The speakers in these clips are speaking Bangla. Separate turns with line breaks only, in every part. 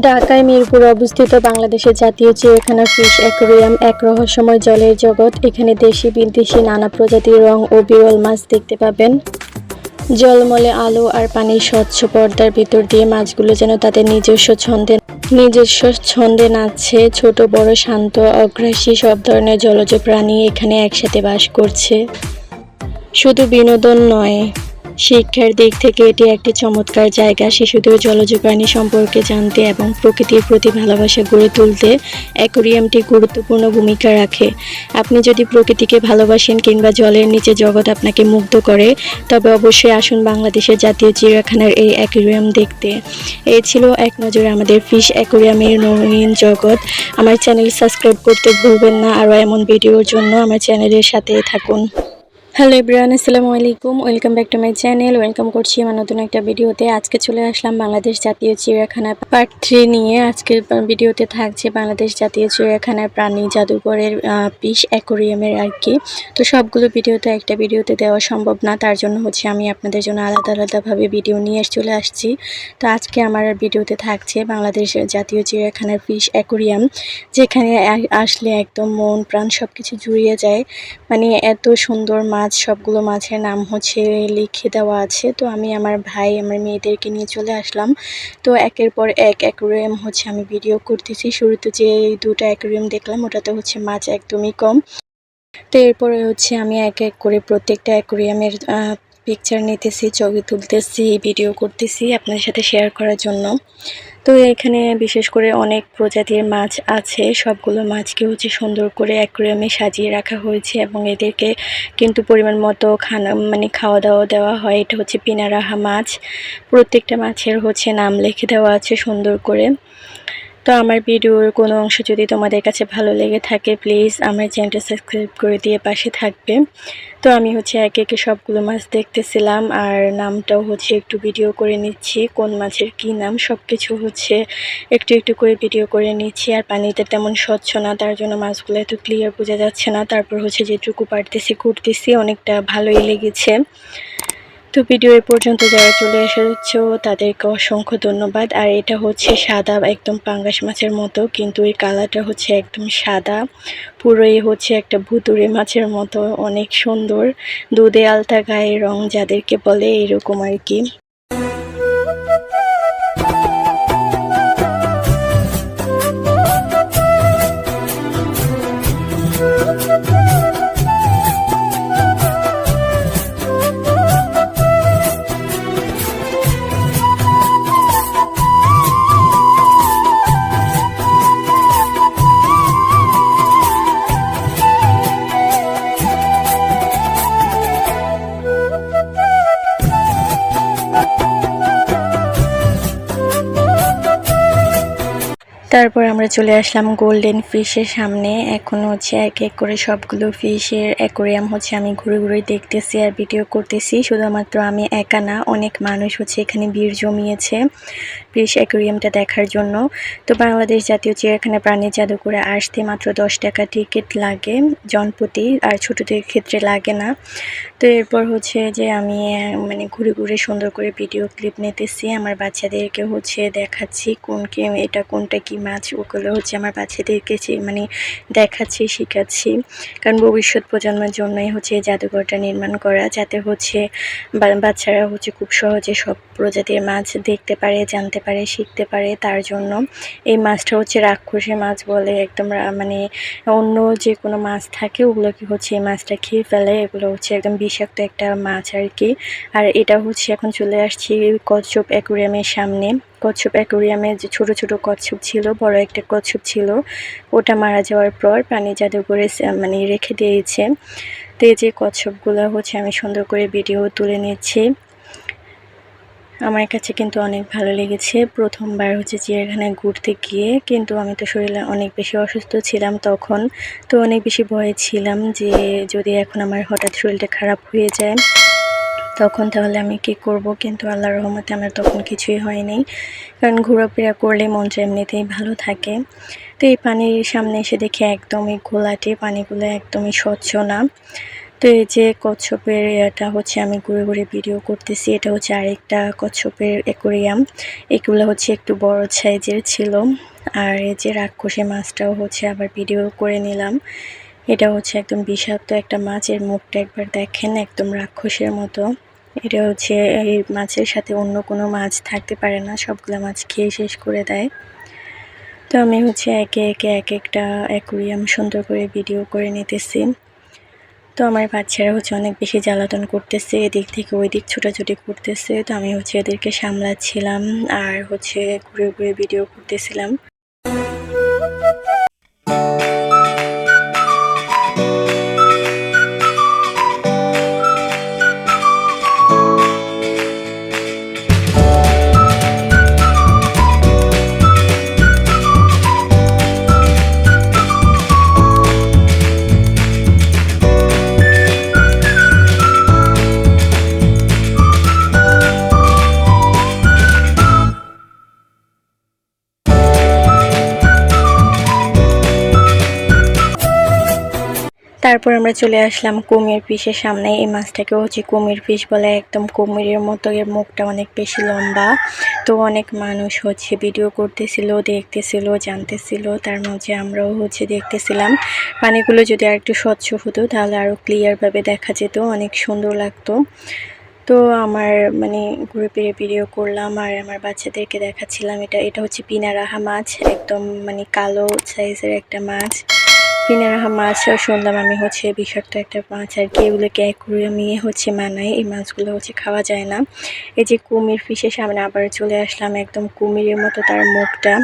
ঢাকায় মিরপুরে অবস্থিত বাংলাদেশের জাতীয় চিড়িয়াখানা ফিশ অ্যাকোয়ারিয়াম এক রহস্যময় জলের জগৎ। এখানে দেশি বিদেশি নানা প্রজাতির রং ও বিরল মাছ দেখতে পাবেন। জলমলে আলো আর পানির স্বচ্ছ পর্দার ভিতর দিয়ে মাছগুলো যেন তাদের নিজস্ব ছন্দে নাচছে। ছোট বড় শান্ত অগ্রাসী সব ধরনের জলজ প্রাণী এখানে একসাথে বাস করছে। শুধু বিনোদন নয়, শিক্ষার দিক থেকে এটি একটি চমৎকার জায়গা। শিশুদের জলজ প্রাণী সম্পর্কে জানতে এবং প্রকৃতির প্রতি ভালোবাসা গড়ে তুলতে অ্যাকোয়ারিয়ামটি গুরুত্বপূর্ণ ভূমিকা রাখে। আপনি যদি প্রকৃতিকে ভালোবাসেন কিংবা জলের নিচে জগৎ আপনাকে মুগ্ধ করে, তবে অবশ্যই আসুন বাংলাদেশের জাতীয় চিড়িয়াখানার এই অ্যাকোয়ারিয়াম দেখতে। এই ছিল এক নজরে আমাদের ফিশ অ্যাকোয়ারিয়ামের নবীন জগৎ। আমার চ্যানেল সাবস্ক্রাইব করতে ভুলবেন না। আরও এমন ভিডিওর জন্য আমার চ্যানেলের সাথে থাকুন। হ্যালো এভরিওয়ান, আসসালামু আলাইকুম। Welcome back to my channel. Welcome করছি আমার নতুন একটা ভিডিওতে। আজকে চলে আসলাম বাংলাদেশ জাতীয় চিড়িয়াখানা পার্ট 3 নিয়ে। আজকের ভিডিওতে থাকছে বাংলাদেশ জাতীয় চিড়িয়াখানার প্রাণী জাদুঘরের ফিশ অ্যাকোয়ারিয়ামের আর কি। তো সবগুলো ভিডিওতে একটা ভিডিওতে দেওয়া সম্ভব না, তার জন্য আমি আপনাদের জন্য আলাদা আলাদাভাবে ভিডিও নিয়ে চলে আসছি। তো আজকে আমার ভিডিওতে থাকছে বাংলাদেশ জাতীয় চিড়িয়াখানার ফিশ অ্যাকোয়ারিয়াম, যেখানে আসলে একদম মন প্রাণ সব কিছু জুড়িয়ে যায়। মানে এত সুন্দর মাছ, সবগুলো মাছের নাম লিখে দেওয়া আছে। তো আমি আমার ভাই আমার মেয়েদেরকে নিয়ে চলে আসলাম। তো একের পর এক অ্যাকোয়ারিয়াম আমি ভিডিও করতেছি। শুরুতে যে দুটো অ্যাকোয়ারিয়াম দেখলাম ওটাতে মাছ একদমই কম। তো এরপরে আমি এক এক করে প্রত্যেকটা অ্যাকোয়ারিয়ামের পিকচার নিতেছি, ছবি তুলতেছি, ভিডিও করতেছি আপনাদের সাথে শেয়ার করার জন্য। তো এখানে বিশেষ করে অনেক প্রজাতির মাছ আছে। সবগুলো মাছকে সুন্দর করে অ্যাকোয়ারিয়ামে সাজিয়ে রাখা হয়েছে এবং এদেরকে কিন্তু পরিমাণ মতো খাওয়া দাওয়া দেওয়া হয়। এটা পিনারাহা মাছ। প্রত্যেকটা মাছের নাম লিখে দেওয়া আছে সুন্দর করে। তো আমার ভিডিওর কোনো অংশ যদি তোমাদের কাছে ভালো লেগে থাকে, প্লিজ আমার চ্যানেলটা সাবস্ক্রাইব করে দিয়ে পাশে থাকবে। তো আমি একে একে সবগুলো মাছ দেখতেছিলাম আর নামটাও একটু ভিডিও করে নিচ্ছি, কোন মাছের কি নাম সব কিছু একটু একটু করে ভিডিও করে নিচ্ছি। আর পানিতে তেমন স্বচ্ছ না, তার জন্য মাছগুলো এত ক্লিয়ার বোঝা যাচ্ছে না। তারপর যেটুকু পারতেছি করতেছি, অনেকটা ভালোই লেগেছে। তো ভিডিও এ পর্যন্ত যারা চলে এসেছো তাদেরকে অসংখ্য ধন্যবাদ। আর এটা সাদা, একদম পাঙ্গাস মাছের মতো, কিন্তু এই কালারটা একদম সাদা, পুরোই একটা ভুতুড়ে মাছের মতো, অনেক সুন্দর, দুধে আলতা গায়ের রং যাদেরকে বলে, এরকম আর কি। তারপর আমরা চলে আসলাম গোল্ডেন ফিশের সামনে। এখন এক এক করে সবগুলো ফিশের অ্যাকোয়ারিয়াম আমি ঘুরে ঘুরে দেখতেছি আর ভিডিও করতেছি। শুধুমাত্র আমি একা না, অনেক মানুষ এখানে ভিড় জমিয়েছে ফিশ অ্যাকোয়ারিয়ামটা দেখার জন্য। তো বাংলাদেশ জাতীয় চিড়িয়াখানা প্রাণী জাদুঘরে আসতে মাত্র 10 টাকা টিকিট লাগে জনপ্রতি, আর ছোটদের ক্ষেত্রে লাগে না। তো এরপর যে আমি ঘুরে ঘুরে সুন্দর করে ভিডিও ক্লিপ নিতেছি, আমার বাচ্চাদেরকে দেখাচ্ছি এটা কোনটা কি মাছ, ওগুলো আমার বাচ্চাদেরকে দেখাচ্ছি, শেখাচ্ছি। কারণ ভবিষ্যৎ প্রজন্মের জন্যই এই জাদুঘরটা নির্মাণ করা, যাতে বাচ্চারা খুব সহজে সব প্রজাতির মাছ দেখতে পারে, জানতে পারে, শিখতে পারে। তার জন্য এই মাছটা রাক্ষসী মাছ বলে, একদম অন্য যে কোনো মাছ থাকে ওগুলোকে এই মাছটা খেয়ে ফেলে। এগুলো একদম বিষাক্ত একটা মাছ আর কি। আর এটা এখন চলে আসছি কচ্ছপ অ্যাকোয়ারিয়ামের সামনে। কচ্ছপ অ্যাকোয়ারিয়ামে যে ছোট ছোট কচ্ছপ ছিল, বড় একটা কচ্ছপ ছিল, ওটা মারা যাওয়ার পর প্রাণী জাদুঘরে রেখে দিয়েছে। তো এই যে কচ্ছপগুলো আমি সুন্দর করে ভিডিও তুলে নিচ্ছি। আমার কাছে কিন্তু অনেক ভালো লেগেছে। প্রথমবার চিড়িয়াখানায় ঘুরতে গিয়ে, কিন্তু আমি তো শরীরে অনেক বেশি অসুস্থ ছিলাম তখন। তো অনেক বেশি ভয়ে ছিলাম যে যদি এখন আমার হঠাৎ শরীরটা খারাপ হয়ে যায় তখন তাহলে আমি কি করব। কিন্তু আল্লাহর রহমতে আমার তখন কিছুই হয়নি, কারণ ঘোরাফেরা করলে মনটা এমনিতেই ভালো থাকে। তো এই পানির সামনে এসে দেখি একদমই ঘোলাটে, পানিগুলো একদমই স্বচ্ছ না। তো এই যে কচ্ছপের এটা হচ্ছে আমি ঘুরে ঘুরে ভিডিও করতেছি। এটা হচ্ছে আরেকটা কচ্ছপের অ্যাকোরিয়াম। এগুলো হচ্ছে একটু বড় সাইজের ছিল। আর এই যে রাক্ষসী মাছটাও হচ্ছে আবার ভিডিও করে নিলাম। এটা হচ্ছে একদম বিষাক্ত একটা মাছ। এর মুখটা একবার দেখেন, একদম রাক্ষসের মতো। এটা হচ্ছে এই মাছের সাথে অন্য কোনো মাছ থাকতে পারে না, সবগুলা মাছ খেয়ে শেষ করে দেয়। তো আমি হচ্ছে একে একে এক একটা অ্যাকোরিয়াম সুন্দর করে ভিডিও করে নিতেছি। তো আমার বাচ্চারা হচ্ছে অনেক বেশি জ্বালাতন করতেছে, এদিক থেকে ওই দিক ছোটাছুটি করতেছে। তো আমি হচ্ছে এদেরকে সামলাচ্ছিলাম আর হচ্ছে ঘুরে ঘুরে ভিডিও করতেছিলাম। তারপর আমরা চলে আসলাম কুমির ফিশের সামনে। এই মাছটাকে হচ্ছে কুমির ফিশ বলে, একদম কুমিরের মতো। এর মুখটা অনেক বেশি লম্বা। তো অনেক মানুষ হচ্ছে ভিডিও করতেছিল, দেখতেছিল, জানতেছিল। তার মাঝে আমরাও হচ্ছে দেখতেছিলাম। পানিগুলো যদি আর একটু স্বচ্ছ হতো তাহলে আরও ক্লিয়ারভাবে দেখা যেত, অনেক সুন্দর লাগতো। তো আমার মানে ঘুরে ফিরে ভিডিও করলাম আর আমার বাচ্চাদেরকে দেখাচ্ছিলাম। এটা হচ্ছে পিনারাহা মাছ, একদম মানে কালো সাইজের একটা মাছ। পিনারাহা মাছ শুনলাম আমি হচ্ছে বিষাক্ত একটা মাছ আর কি। এগুলোকে অ্যাকুরিয়ামে হচ্ছে মানায়, এই মাছগুলো হচ্ছে খাওয়া যায় না। এই যে কুমির ফিশের সামনে আবার চলে আসলাম, একদম কুমিরের মতো তার মুখটা।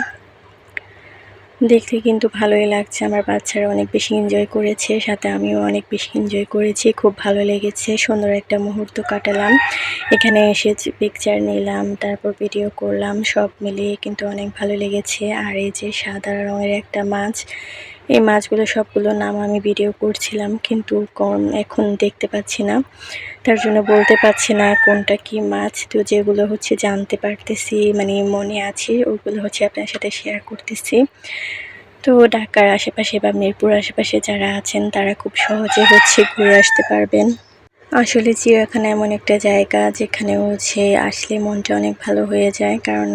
দেখতে কিন্তু ভালোই লাগছে। আমার বাচ্চারা অনেক বেশি এনজয় করেছে, সাথে আমিও অনেক বেশি এনজয় করেছি। খুব ভালো লেগেছে, সুন্দর একটা মুহূর্ত কাটালাম। এখানে এসে পিকচার নিলাম, তারপর ভিডিও করলাম, সব মিলিয়ে কিন্তু অনেক ভালো লেগেছে। আর এই যে সাদা রঙের একটা মাছ, এই মাছগুলো সবগুলোর নাম আমি ভিডিও করছিলাম, কিন্তু এখন দেখতে পাচ্ছি না, তার জন্য বলতে পারছি না কোনটা কি মাছ। তো যেগুলো হচ্ছে জানতে পারতেছি, মানে মনে আছে, ওগুলো হচ্ছে আপনার সাথে শেয়ার করতেছি। তো ঢাকার আশেপাশে বা মিরপুর আশেপাশে যারা আছেন তারা খুব সহজে হচ্ছে ঘুরে আসতে পারবেন। আসলে চিড়িয়াখানা এমন একটা জায়গা যেখানে হচ্ছে আসলে মনটা অনেক ভালো হয়ে যায়, কারণ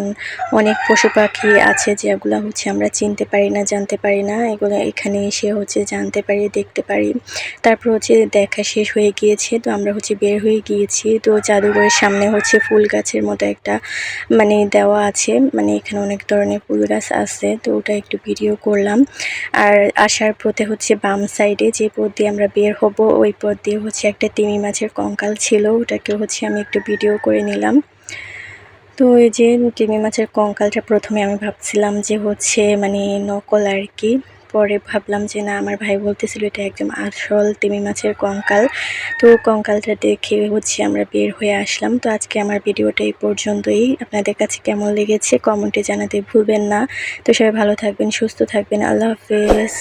অনেক পশু পাখি আছে যেগুলো হচ্ছে আমরা চিনতে পারি না, জানতে পারি না। এগুলো এখানে এসে হচ্ছে জানতে পারি, দেখতে পারি। তারপর হচ্ছে দেখা শেষ হয়ে গিয়েছে, তো আমরা হচ্ছে বের হয়ে গিয়েছি। তো জাদুঘরের সামনে হচ্ছে ফুল গাছের মতো একটা মানে দেওয়া আছে, মানে এখানে অনেক ধরনের ফুল গাছ আছে। তো ওটা একটু ভিডিও করলাম। আর আসার পথে হচ্ছে বাম সাইডে যে পথ দিয়ে আমরা বের হব, ওই পথ দিয়ে হচ্ছে একটা তিমি মাছের কঙ্কাল ছিল, ওটাকে হচ্ছে আমি একটু ভিডিও করে নিলাম। তো এই যে তিমি মাছের কঙ্কালটা প্রথমে আমি ভাবছিলাম যে হচ্ছে মানে নকল আর কি। পরে ভাবলাম যে না, আমার ভাই বলতেছিল এটা একদম আসল তিমি মাছের কঙ্কাল। তো কঙ্কালটা দেখে হচ্ছে আমরা বের হয়ে আসলাম। তো আজকে আমার ভিডিওটা এই পর্যন্তই। আপনাদের কাছে কেমন লেগেছে কমেন্টে জানাতে ভুলবেন না। তো সবাই ভালো থাকবেন, সুস্থ থাকবেন। আল্লাহ হাফেজ।